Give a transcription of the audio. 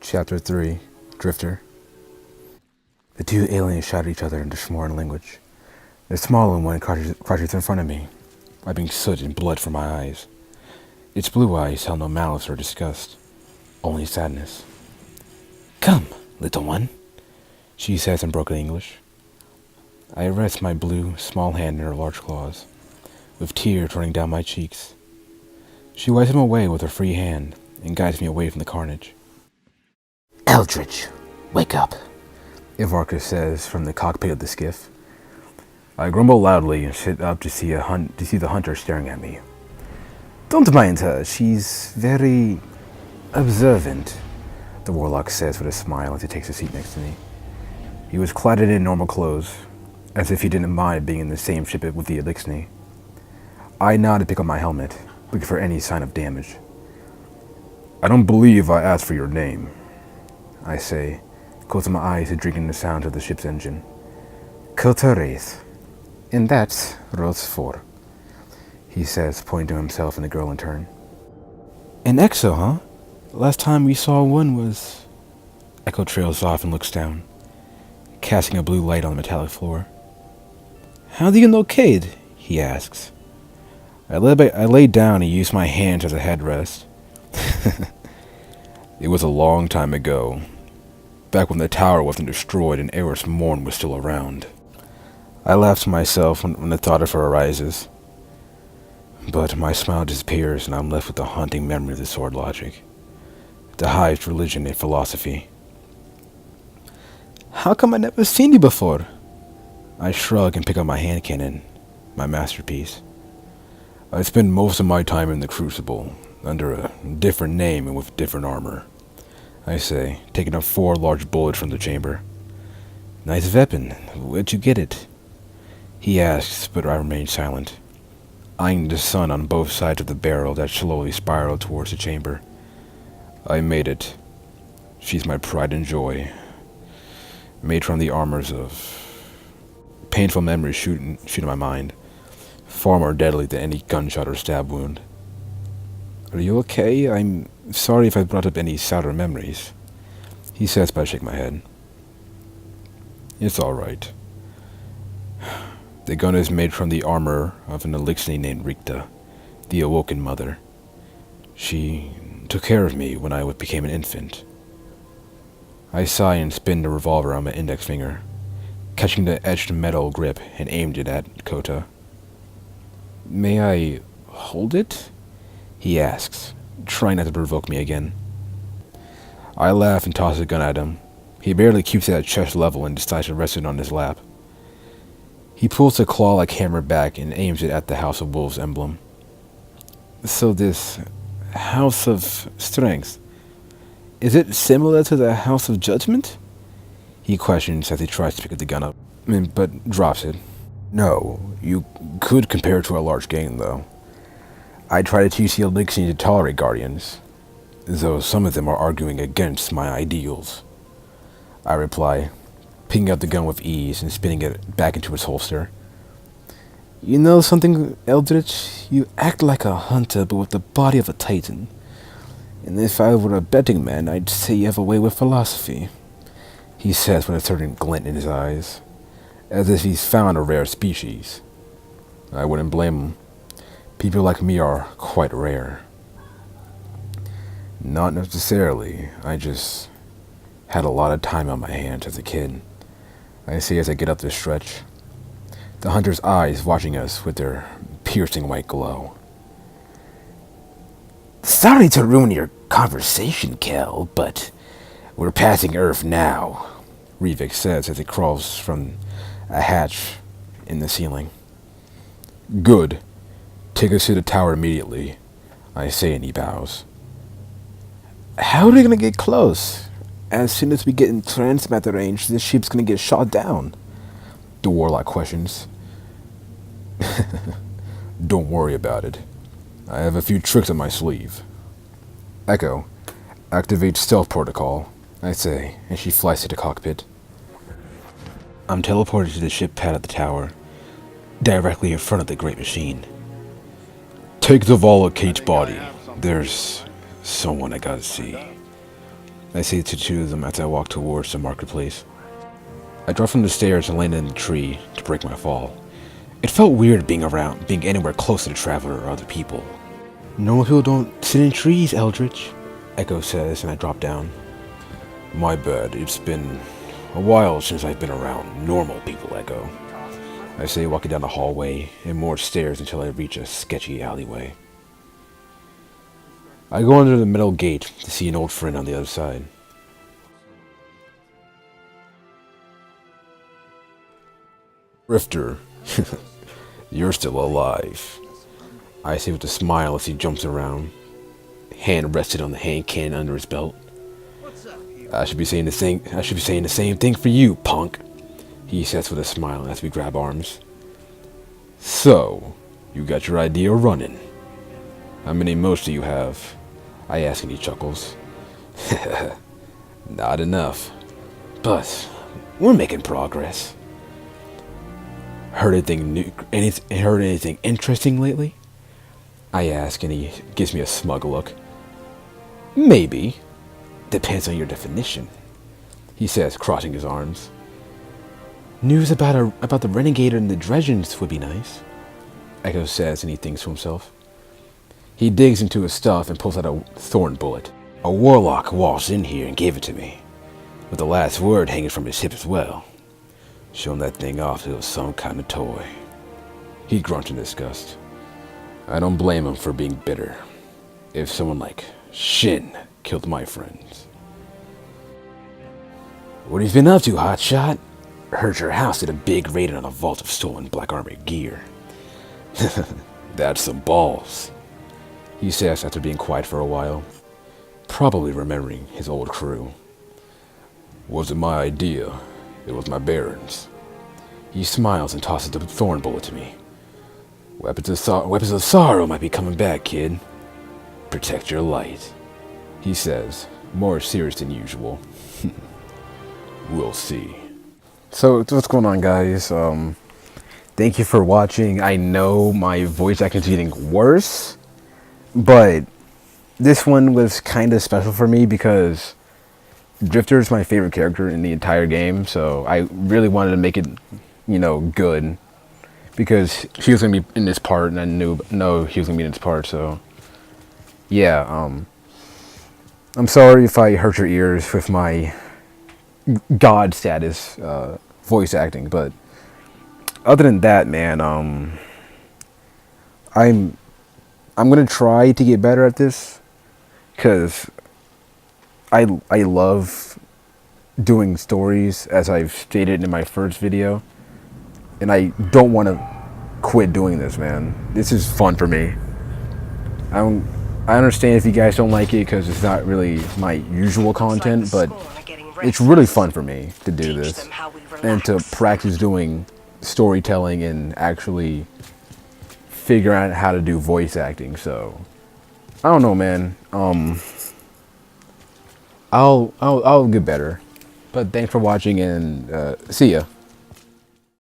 Chapter 3, Drifter. The two aliens shout at each other in the Shmoran language. The smaller one crouches in front of me, wiping soot and blood from my eyes. Its blue eyes held no malice or disgust, only sadness. "Come, little one," she says in broken English. I rest my blue, small hand in her large claws, with tears running down my cheeks. She wipes them away with her free hand and guides me away from the carnage. "Eldritch, wake up," Ivarka says from the cockpit of the skiff. I grumble loudly and sit up to see the hunter staring at me. "Don't mind her, she's very observant," the warlock says with a smile as he takes a seat next to me. He was clad in normal clothes, as if he didn't mind being in the same ship with the Elixni. I nod to pick up my helmet, looking for any sign of damage. "I don't believe I asked for your name," I say, closing my eyes to drink in the sound of the ship's engine. "Kiltereth, and that's Rosfor," he says, pointing to himself and the girl in turn. "An Exo, huh? Last time we saw one was..." Echo trails off and looks down, casting a blue light on the metallic floor. "How do you know Cade?" he asks. I lay down and used my hands as a headrest. It was a long time ago, back when the tower wasn't destroyed and Eris Morn was still around. I laugh to myself when the thought of her arises. But my smile disappears and I'm left with the haunting memory of the sword logic, the highest religion and philosophy. "How come I never seen you before?" I shrug and pick up my hand cannon, my masterpiece. I spend most of my time in the Crucible, under a different name and with different armor, I say, taking up 4 large bullets from the chamber. "Nice weapon. Where'd you get it?" he asks, but I remain silent, eyeing the sun on both sides of the barrel that slowly spiraled towards the chamber. "I made it. She's my pride and joy. Made from the armors of..." Painful memories shoot in my mind, far more deadly than any gunshot or stab wound. "Are you okay? I'm sorry if I brought up any sour memories," he says, but I shake my head. "It's all right. The gun is made from the armor of an Elixni named Rikta, the Awoken Mother. She took care of me when I became an infant." I sigh and spin the revolver on my index finger, catching the etched metal grip and aimed it at Kota. "May I hold it?" he asks, trying not to provoke me again. I laugh and toss the gun at him. He barely keeps it at chest level and decides to rest it on his lap. He pulls the claw-like hammer back and aims it at the House of Wolves emblem. "So this House of Strength, is it similar to the House of Judgment?" he questions as he tries to pick the gun up, but drops it. "No, you could compare it to a large gang, though. I try to teach the Elixni to tolerate Guardians, though some of them are arguing against my ideals," I reply, picking up the gun with ease and spinning it back into its holster. "You know something, Eldritch? You act like a hunter, but with the body of a titan. And if I were a betting man, I'd say you have a way with philosophy," he says with a certain glint in his eyes, as if he's found a rare species. I wouldn't blame him. People like me are quite rare. "Not necessarily. I just had a lot of time on my hands as a kid," I say as I get up the stretch, the hunter's eyes watching us with their piercing white glow. "Sorry to ruin your conversation, Kel, but we're passing Earth now," Rivik says as he crawls from a hatch in the ceiling. "Good. Take us to the tower immediately," I say, and he bows. "How are we gonna get close? As soon as we get in transmatter range, this ship's gonna get shot down," the warlock questions. "Don't worry about it. I have a few tricks up my sleeve." "Echo, activate stealth protocol," I say, and she flies to the cockpit. I'm teleported to the ship pad at the tower, directly in front of the great machine. "Take Zavala Kate's body. There's someone I gotta see." I say to two of them as I walk towards the marketplace. I dropped from the stairs and landed in the tree to break my fall. It felt weird being anywhere close to the traveler or other people. Normal people don't sit in trees, Eldritch, Echo says, and I drop down. My bad, it's been a while since I've been around normal people, Echo. I say, walking down the hallway and more stairs until I reach a sketchy alleyway. I go under the metal gate to see an old friend on the other side. Rifter, you're still alive, I say with a smile as he jumps around, hand rested on the hand cannon under his belt. I should be saying the same thing for you, punk, he says with a smile as we grab arms. So, you got your idea running. How many motes do you have? I ask and he chuckles. Not enough, but we're making progress. Heard anything interesting lately? I ask and he gives me a smug look. Maybe. Depends on your definition, he says, crossing his arms. News about the Renegade and the Dredgens would be nice, Echo says, and he thinks to himself. He digs into his stuff and pulls out a thorn bullet. A warlock waltzed in here and gave it to me, with the last word hanging from his hip as well. Show him that thing off it was some kind of toy. He grunts in disgust. I don't blame him for being bitter. If someone like Shin killed my friends. What have you been up to, hotshot? Heard your house did a big raid on a vault of stolen black armor gear. That's some balls, he says after being quiet for a while, probably remembering his old crew. Wasn't my idea. It was my Baron's. He smiles and tosses the thorn bullet to me. Weapons of sorrow might be coming back, kid. Protect your light, he says, more serious than usual. We'll see. So, what's going on, guys? Thank you for watching. I know my voice acting is getting worse, but this one was kind of special for me because Drifter is my favorite character in the entire game, so I really wanted to make it, good, because he was going to be in this part, and I know he was going to be in this part, so, yeah, I'm sorry if I hurt your ears with my god status, voice acting, but other than that, man, I'm going to try to get better at this, because I love doing stories, as I've stated in my first video, and I don't want to quit doing this, man. This is fun for me. I understand if you guys don't like it because it's not really my usual content, but it's really fun for me to do this and to practice doing storytelling and actually figure out how to do voice acting. So I don't know, man. I'll get better. But thanks for watching, and see ya.